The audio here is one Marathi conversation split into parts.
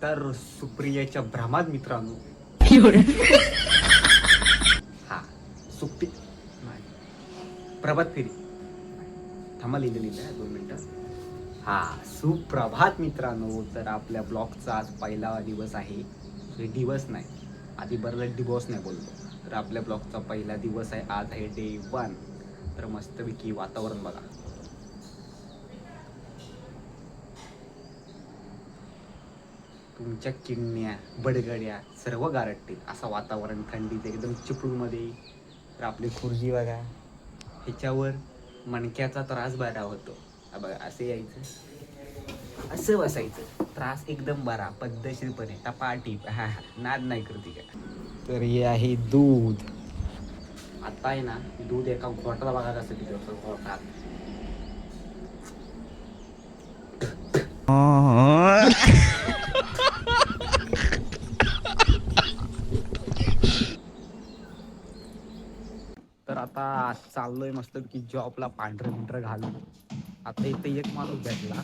तर सुप्रियाच्या भ्रमात मित्रांनो हा सुप्री नाही प्रभात फेरी थांबा लिहिलेलं आहे 2 मिनिटं. हा सुप्रभात मित्रांनो. तर आपल्या ब्लॉगचा आज पहिला दिवस आहे. दिवस नाही, आधी बरं दिवस नाही बोलतो. तर आपल्या ब्लॉगचा पहिला दिवस आहे. आज आहे डे 1. तर मस्तपैकी वातावरण बघा. तुमच्या किडण्या बडगड्या सर्व गारटतील असं वातावरण थंडीत एकदम चिपळूणमध्ये. तर आपली खुर्ची बघा, ह्याच्यावर मणक्याचा त्रास बरा होतो. बघा असं यायचं, असं बसायचं, त्रास एकदम बरा पद्धतशीरपणे टपाटी. हा नाद नाही करते का. तर हे आहे दूध. आता आहे ना दूध एका घोटाला बघा कसं तिथं घोटात. तर आता चाललोय मस्त की जॉबला पांढरं घालून. आता इथे एक माणूस भेटला,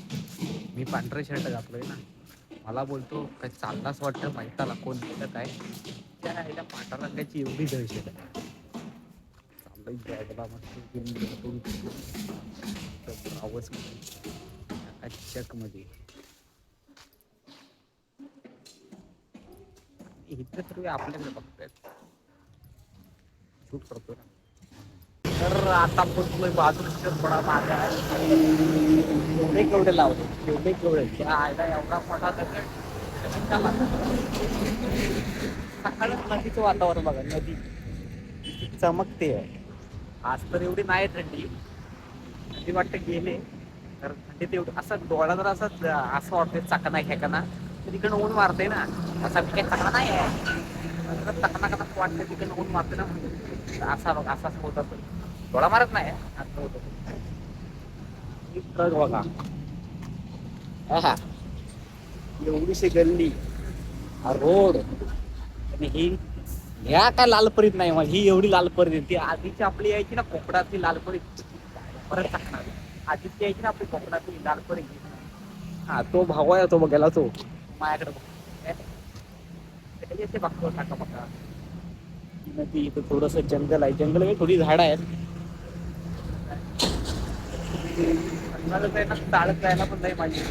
मी पांढरं शर्ट घातलोय ना, मला बोलतो काय चाललाच वाटतं माहिताला कोण दिसत आहे. त्या पांढरा रंगाची एवढी दहशत आहे. चाललोय जॉबला मस्त आवाज चक मध्ये इथं तर आपल्याकडे बघतायत शूट करतो ना. तर आता पोचलोय बाजूला थोडा मागे आहे. केवढे लावले केवढे एवढा मोठा दगड. सकाळच नदीचं वातावरण बघा, नदी चमकते आहे. आज तर एवढी नाही थंडी, थंडी वाटते गेले तर थंडीत एवढी असं डोळा जर असं वाटतंय चाकणा खेकणा. तर तिकडनं ऊन मारते ना, असा मी काही चाकणा नाही आहे, चाकणा कसा वाटतं तिकडनं ऊन मारते ना. असा बघ असा होत असतो, डोळा मारत नाही असं होत. ट्रक बघा, एवढीशी गल्ली, हा रोड, आणि ही ह्या काय लालपरीत नाही माझी, ही एवढी लालपरीत. ती आधीची आपली यायची ना कोकणातली लालपरीत, परत टाकणार. आधीची यायची ना आपली कोकणातली लालपरीत. हा तो भावा आहे, तो बघायला तो माझ्याकडे बघतो टाका बघा. नदी इथं थोडस जंगल आहे, जंगल आहे, थोडी झाडं आहेत. चालत जायला पण नाही माझी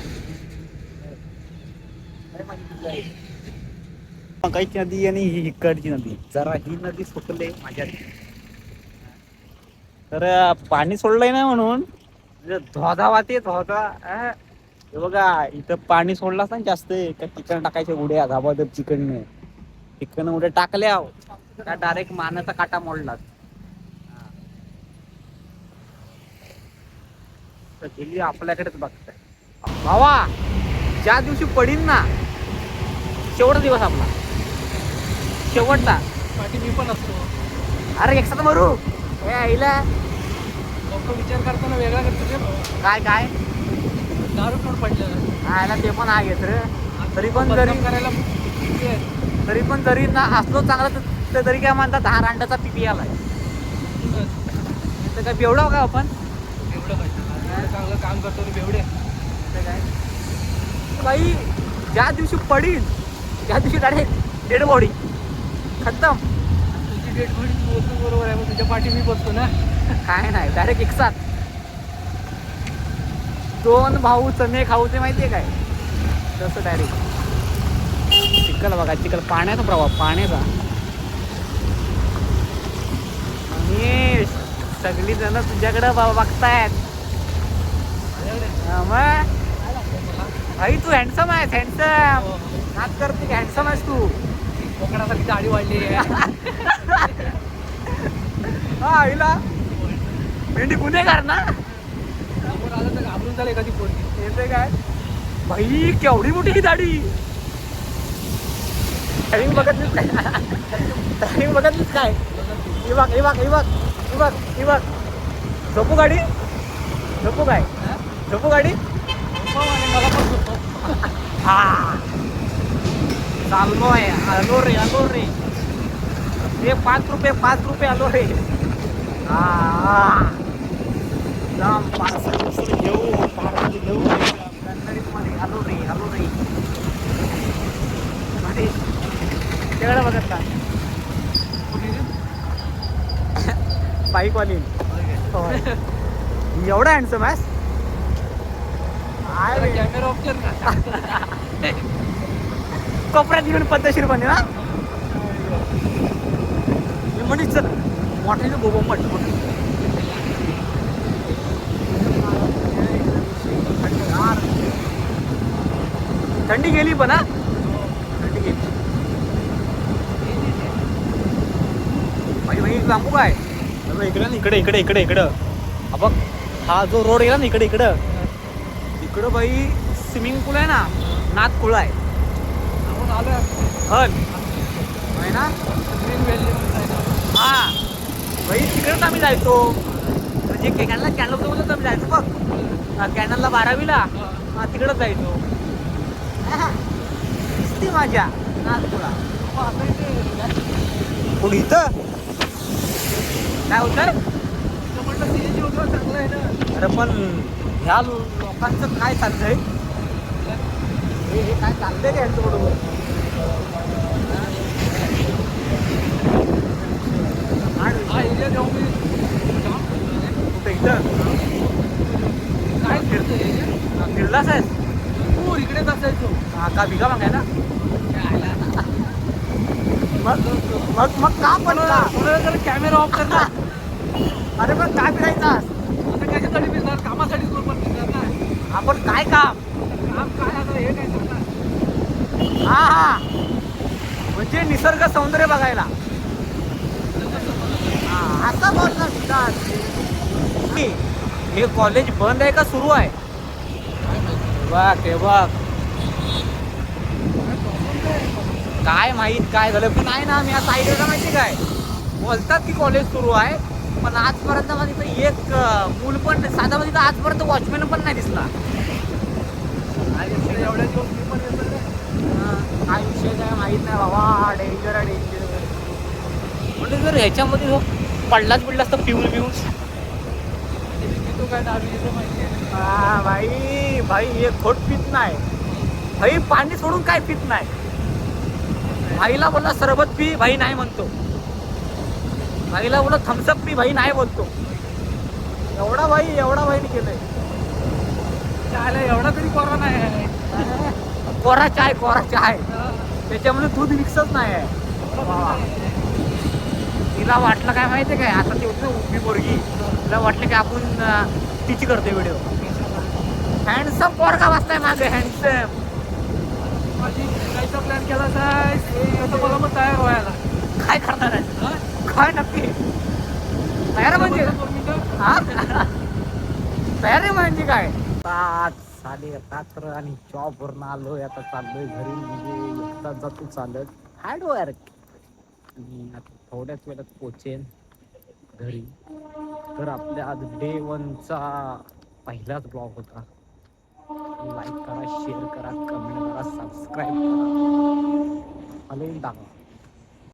काहीची नदी आणि ही इकडची नदी. जरा ही नदी सुटले माझ्या, तर पाणी सोडलंय ना म्हणून धोधा वाहते धोधा. हे बघा इथं पाणी सोडलाच ना जास्त, का चिकन टाकायच्या उड्या धाबाधब चिकन. चिकन उड्या टाकल्या का डायरेक्ट मानाचा काटा मोडला. तर गेली आपल्याकडेच बघताय भावा. ज्या दिवशी पडीन ना शेवटचा दिवस आपला, शेवटचा पाठी मी पण असतो. अरे एकसाथ मरू हे आईला. लोक विचार करताना वेगळा करतो. काय काय दारू पण पडलेलं आयला ते पण आहे घेत रे. तरी पण करायला तरी ना असलो चांगला तर तरी काय म्हणतात 10 रांडाचा पिपी आलाय. तर काय बेवडा का आपण एवढं पाहिजे, चांगलं काम करतो बेवडे. काय बाई, ज्या दिवशी पडीन त्या दिवशी डायरेक्ट डेड बॉडी खतम. तुझी डेट बॉडी तू बसतो बरोबर आहे, मग तुझ्या पाठी मी बसतो ना. काय नाही, डायरेक्ट एकसाथ 2 भाऊ चणे खाऊचे माहितीये काय, तसं डायरेक्ट. चिखल बघा, चिखल पाण्याचा प्रभाव, पाण्याचा. आणि सगळी जण तुझ्याकडे बघतायत. मग भाई तू हँडसम आहेस, हँडसम. नाच करते की हँडसम आहेस तू. कोकणासाठी दाढी वाढली आहे. हा हिला भेंडी गुन्हेगार ना. समोर आलं तर घाबरून झालं एखादी पोरगी. येते काय भाई, केवढी मोठी ही दाढी. टायमिंग बघतलीस काय, टायमिंग बघतलीस काय. ही बघ ही बघ ही बघ ही बघ ही बघ. झोपू गाडी, झोपू काय, झोपू गाडी. मला पण झोपतो. हा चाललोय, आलो रे आलो रे. हे 5 रुपये आलो रे. हा जाम पार्सल घेऊ, पार्सल घेऊ. आलो रे आलो रे. रितेश त्याकडे बघत का बाईकवाली एवढा हँडसम आहेस कॅमेरा ऑफ कर ना. कोपऱ्यात घेऊन पद्धतशीर बने ना म्हणून चल मोठ्याने बोबो मट थंडी गेली पण हा थंडी गेली भाई सांगू काय इकडे ना इकडे इकडे इकडे इकडं हा बघ हा जो रोड गेला ना इकडे इकडं इकडं बाई स्विमिंग पूल आहे ना नाथ खुळा आहे आपण आलोय हल आहे ना ग्रीन व्हॅली म्हणून आहे ना. हा भाई तिकडेच आम्ही जायचो म्हणजे कॅनलला कॅनल सोबतच आम्ही जायचो बघ कॅनलला 12वीला हा तिकडंच जायचो दिसती माझ्या नाथपुरा मग आता इथे कोण इथं काय होतंय इथं म्हटलं सीएनजी वगैरे चांगलं आहे ना. अरे पण ह्या लोकांचं काय चाललंय हे काय चाललंय का यांचं बरोबर हा एरिया जाऊन मी कुठे इथं काय फिरतो एरिया फिरलाच आहेस तू इकडेच असायचो. हा का भिका मागायला मग मग मग का पण का कोणाला जरा कॅमेरा ऑफ कर ना. अरे पण काय फिरायचा आता कशासाठी फिरणार कामासाठी पण फिरणार ना. आपण काय काम काम काय आता हे काय करणार. हा हा म्हणजे निसर्ग सौंदर्य बघायला हा असं बोल ना विकास हे कॉलेज बंद आहे का सुरू आहे बघ हे बघ काय माहित काय झालं पण आहे ना मी आता ऐकायला माहिती काय बोलतात की कॉलेज सुरू आहे पण आजपर्यंत मला तिथं एक मूल पण साधा तिथं आजपर्यंत वॉचमॅन पण नाही दिसला एवढ्या दिवस मी पण येतो रे. काय विषय काय माहित नाही बाबा डेंजर आहे डेंजर म्हणजे जर ह्याच्यामध्ये जो पडलाच तर पिऊन पिऊन तू काय दारू येतो माहिती आहे. हा भाई भाई एक खोट पित नाही भाई पाणी सोडून काय पित नाही भाईला बोला सरबत पी भाई नाही म्हणतो भाईला बोला थम्सअप पी भाई नाही बोलतो एवढा भाई केलंय त्याला एवढा तरी कोरोना आहे. कोरा चाय त्याच्यामध्ये दूध मिक्सच नाही आहे तिला वाटलं काय माहितीये काय आता ते होती ना उभी पोरगी तिला वाटलं की आपण तिची करतोय व्हिडिओ हँडसम पोरगा बसलाय माझे हँडसम माझी जायचा प्लॅन केला जाय आता मला मग तयार व्हायला काय करणार आहे काय नक्की तयार म्हणजे हा तयारी म्हणजे काय 7:30 आणि जॉब वरून आलोय आता चाललोय घरी म्हणजे एकदा जातो चालत हार्ड वर्क आणि आता थोड्याच वेळात पोचेन घरी तर आपल्या आज डे 1चा पहिलाच ब्लॉग होता लाईक करा शेअर करा कमेंट करा सबस्क्राईब करा आले टाका